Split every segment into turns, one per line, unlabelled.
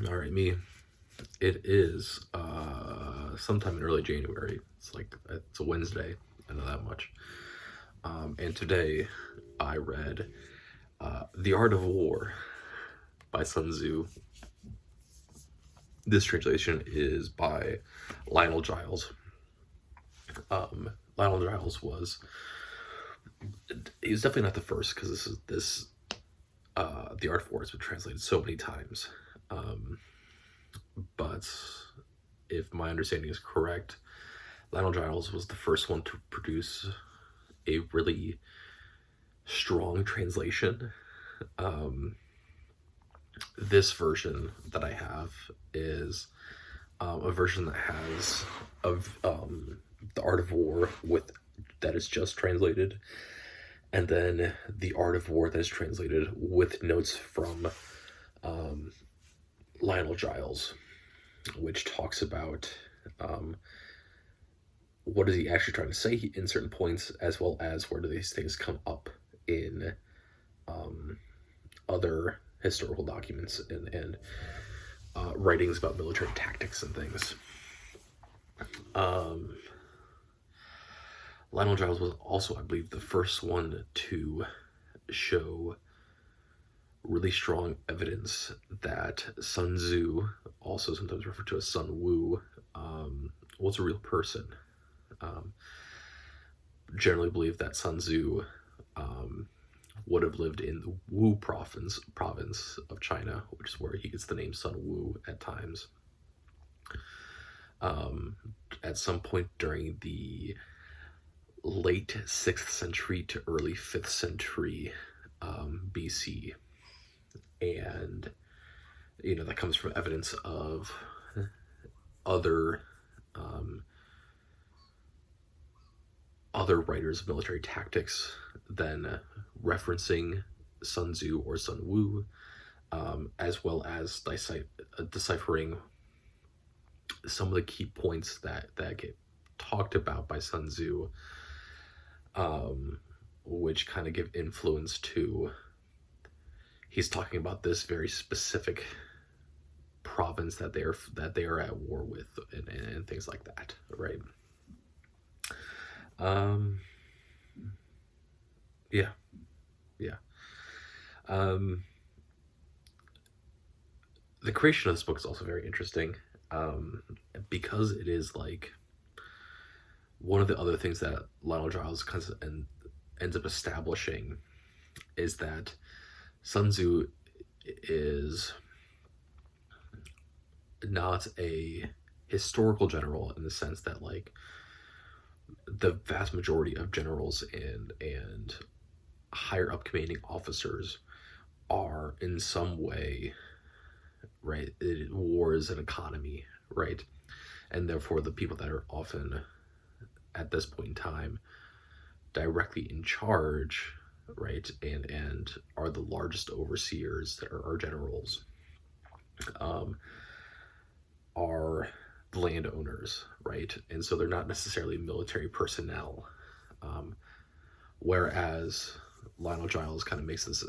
All right, me. It is sometime in early January. It's a Wednesday. I know that much. And today I read The Art of War by Sun Tzu. This translation is by Lionel Giles. Lionel Giles was he's definitely not the first, because The Art of War has been translated so many times. But if my understanding is correct, Lionel Giles was the first one to produce a really strong translation. This version that I have is a version that has of The Art of War that is just translated, and then The Art of War that is translated with notes from Lionel Giles, which talks about what is he actually trying to say in certain points, as well as where do these things come up in other historical documents and writings about military tactics and things. Lionel Giles was also, I believe, the first one to show really strong evidence that Sun Tzu, also sometimes referred to as Sun Wu, was a real person. Generally believe that Sun Tzu would have lived in the Wu province of China, which is where he gets the name Sun Wu at times. At some point during the late 6th century to early 5th century BC. And, that comes from evidence of other writers of military tactics then referencing Sun Tzu or Sun Wu, as well as deciphering some of the key points that get talked about by Sun Tzu, which kind of give influence to he's talking about this very specific province that they are at war with, and things like that, right? Yeah. The creation of this book is also very interesting, because it is like one of the other things that Lionel Giles ends up establishing is that Sun Tzu is not a historical general in the sense that, like, the vast majority of generals and higher up commanding officers are in some way, right, war is an economy, right? And therefore the people that are often at this point in time directly in charge, right, and are the largest overseers that are generals, are the landowners, right? And so they're not necessarily military personnel. Whereas Lionel Giles kind of makes this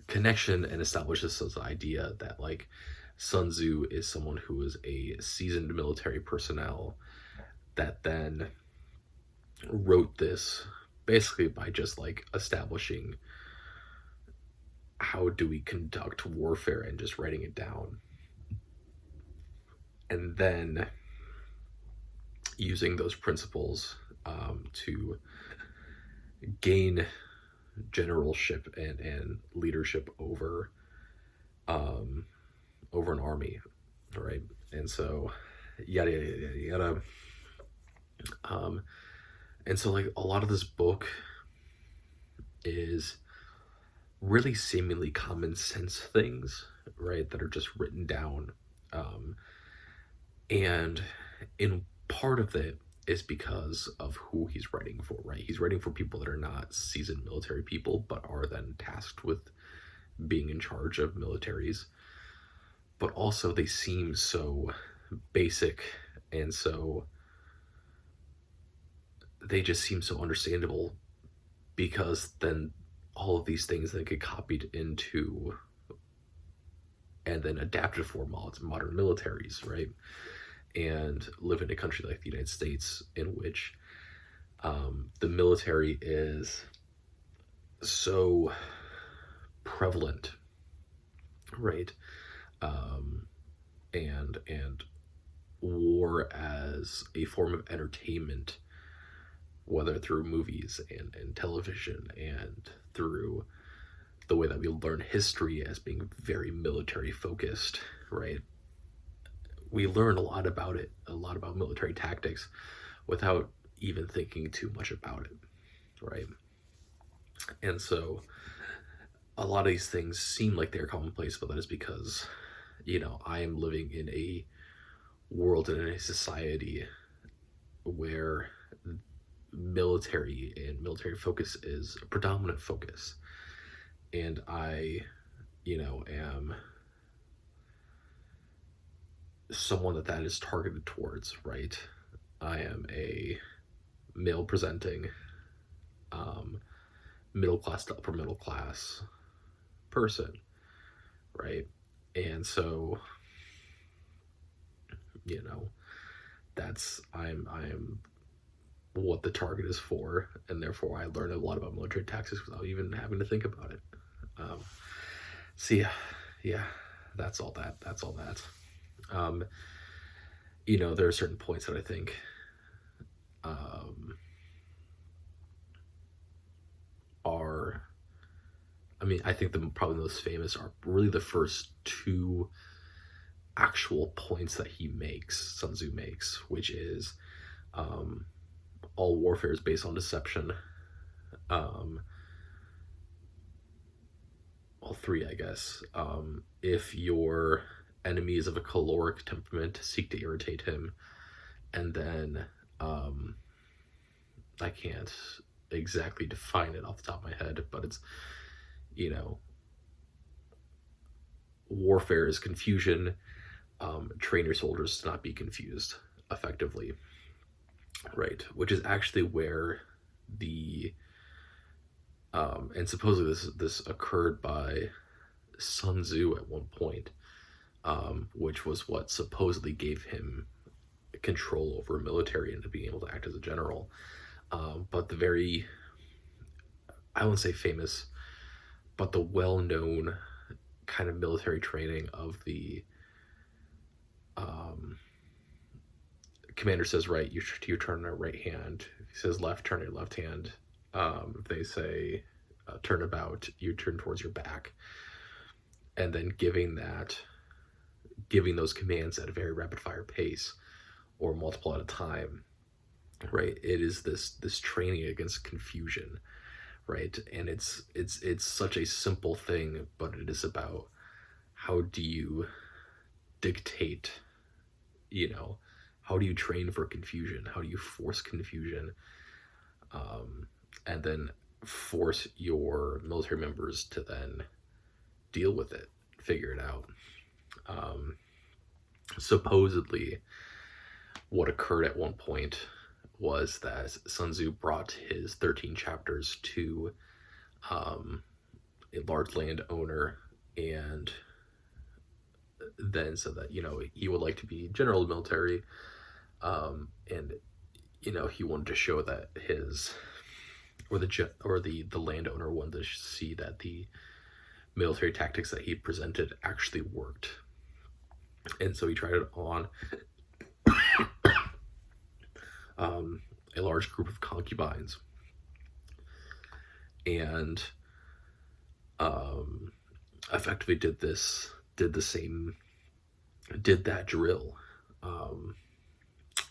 connection and establishes this idea that, like, Sun Tzu is someone who is a seasoned military personnel that then wrote this basically by just, like, establishing how do we conduct warfare and just writing it down, and then using those principles to gain generalship and leadership over an army, right? And so yada yada yada yada. And so, like, a lot of this book is really seemingly common sense things, right, that are just written down. And in part of it is because of who he's writing for, right? He's writing for people that are not seasoned military people, but are then tasked with being in charge of militaries. But also they seem so basic, and so they just seem so understandable, because then all of these things that get copied into and then adapted for modern militaries, right? And live in a country like the United States, in which the military is so prevalent, right? Um, and war as a form of entertainment, whether through movies and television, and through the way that we learn history as being very military focused, right? We learn a lot about it, a lot about military tactics, without even thinking too much about it, right? And so a lot of these things seem like they're commonplace, but that is because, I am living in a world and in a society where military and military focus is a predominant focus. And I, am someone that is targeted towards, right? I am a male presenting, middle class to upper middle class person, right? And so, you know, I'm what the target is for, and therefore I learned a lot about military tactics without even having to think about it. Um, so yeah, that's all that. That's all that. Um, there are certain points that I think are. I mean, I think probably the most famous are really the first two actual points that Sun Tzu makes, which is um, all warfare is based on deception. All three, I guess. If your enemy is of a choleric temperament, seek to irritate him. And then I can't exactly define it off the top of my head, but it's, warfare is confusion. Train your soldiers to not be confused effectively, right? Which is actually where the and supposedly this occurred by Sun Tzu at one point, which was what supposedly gave him control over a military and to being able to act as a general. But the very, I wouldn't say famous, but the well-known kind of military training of the commander says right, you turn your right hand. If he says left, turn your left hand. If they say turn about, you turn towards your back. And then giving those commands at a very rapid fire pace, or multiple at a time, right? It is this training against confusion, right? And it's such a simple thing, but it is about how do you dictate, how do you train for confusion? How do you force confusion? And then force your military members to then deal with it, figure it out. Supposedly, what occurred at one point was that Sun Tzu brought his 13 chapters to a large landowner, and then said that he would like to be general of the military, and he wanted to show that the landowner wanted to see that the military tactics that he presented actually worked. And so he tried it on a large group of concubines, and effectively did that drill,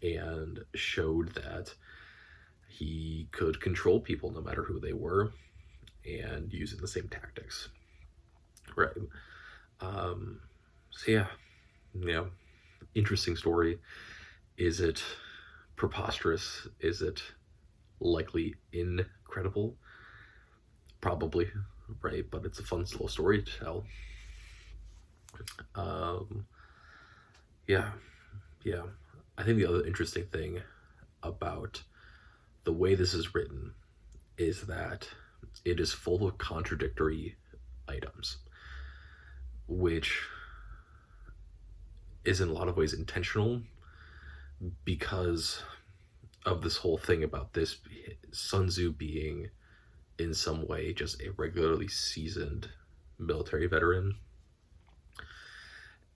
and showed that he could control people no matter who they were, and using the same tactics, right? So yeah, interesting story. Is it preposterous? Is it likely incredible? Probably, right? But it's a fun little story to tell. Yeah. I think the other interesting thing about the way this is written is that it is full of contradictory items, which is in a lot of ways intentional because of this whole thing about this Sun Tzu being in some way just a regularly seasoned military veteran,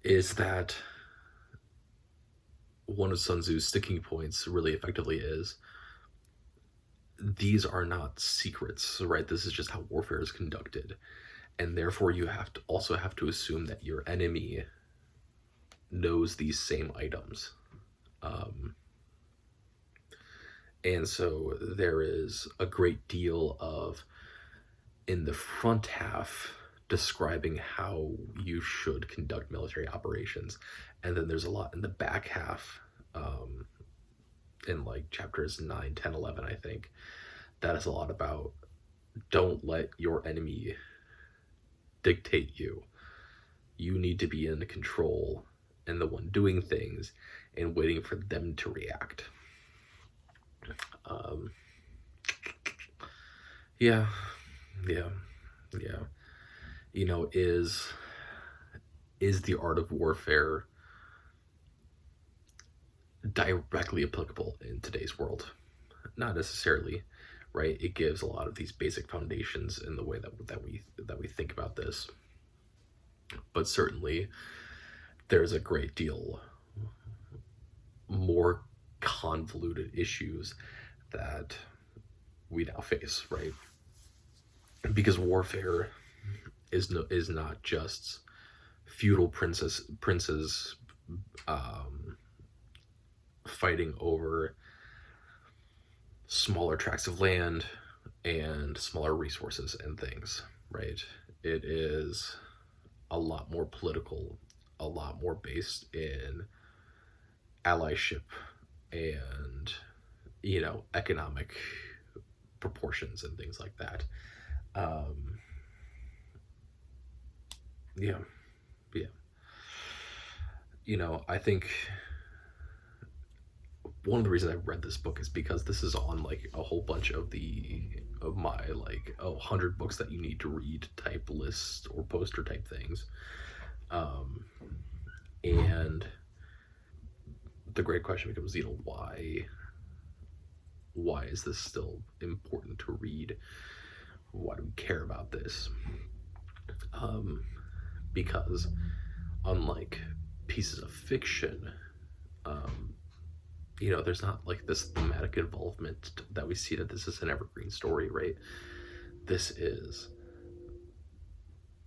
is that one of Sun Tzu's sticking points really effectively is these are not secrets, right? This is just how warfare is conducted. And therefore you have to also have to assume that your enemy knows these same items. And so there is a great deal of, in the front half, describing how you should conduct military operations. And then there's a lot in the back half, in like chapters 9, 10, 11, I think, that is a lot about don't let your enemy dictate you. You need to be in control and the one doing things and waiting for them to react. Yeah. You know, is the art of warfare directly applicable in today's world? Not necessarily, right? It gives a lot of these basic foundations in the way that we think about this. But certainly there's a great deal more convoluted issues that we now face, right? Because warfare is not just feudal princes fighting over smaller tracts of land and smaller resources and things, right? It is a lot more political, a lot more based in allyship and, you know, economic proportions and things like that. Yeah. You know, I think one of the reasons I've read this book is because this is on like a whole bunch of my like 100 books that you need to read type list or poster type things. And the great question becomes, you know, why is this still important to read? Why do we care about this? Because unlike pieces of fiction, you know, there's not like this thematic involvement that we see that this is an evergreen story, right? This is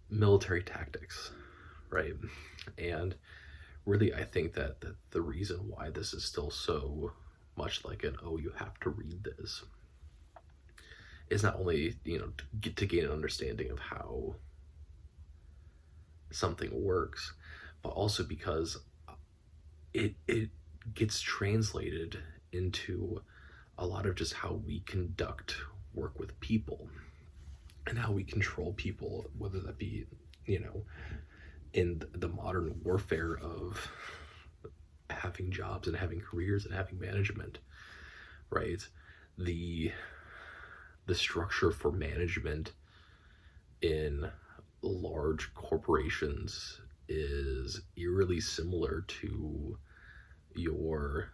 military tactics, right? And really, I think that the reason why this is still so much like you have to read this is not only, you know, to gain an understanding of how something works, but also because it gets translated into a lot of just how we conduct work with people and how we control people, whether that be, you know, in the modern warfare of having jobs and having careers and having management, right? The structure for management in large corporations is eerily similar to your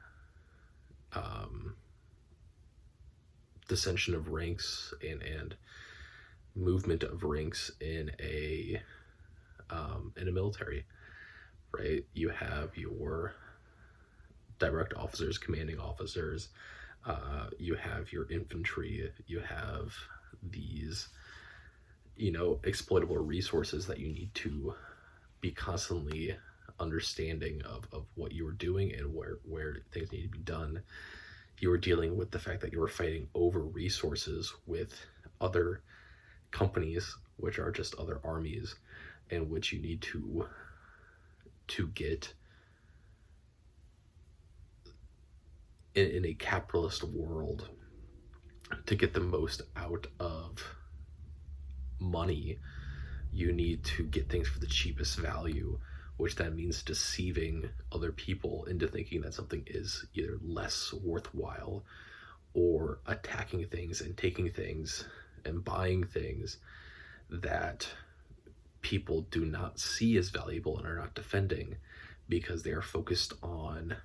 dissension of ranks and movement of ranks in a military, right? You have your direct officers, commanding officers, you have your infantry, you have these, you know, exploitable resources that you need to be constantly understanding of what you were doing and where things need to be done. You were dealing with the fact that you were fighting over resources with other companies, which are just other armies, and which you need to get in a capitalist world to get the most out of money. You need to get things for the cheapest value, which then means deceiving other people into thinking that something is either less worthwhile, or attacking things and taking things and buying things that people do not see as valuable and are not defending, because they are focused on,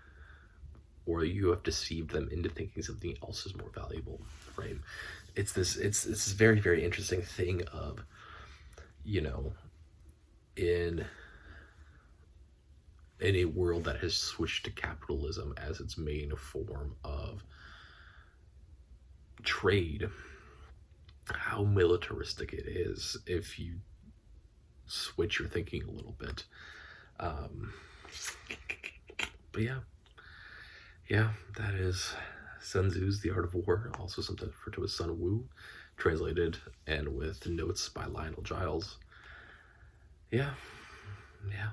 or you have deceived them into thinking something else is more valuable, right? It's this very, very interesting thing of, you know, in a world that has switched to capitalism as its main form of trade, how militaristic it is if you switch your thinking a little bit. Um, but yeah, that is Sun Tzu's The Art of War, also sometimes referred to as Sun Wu, translated and with notes by Lionel Giles. Yeah, yeah.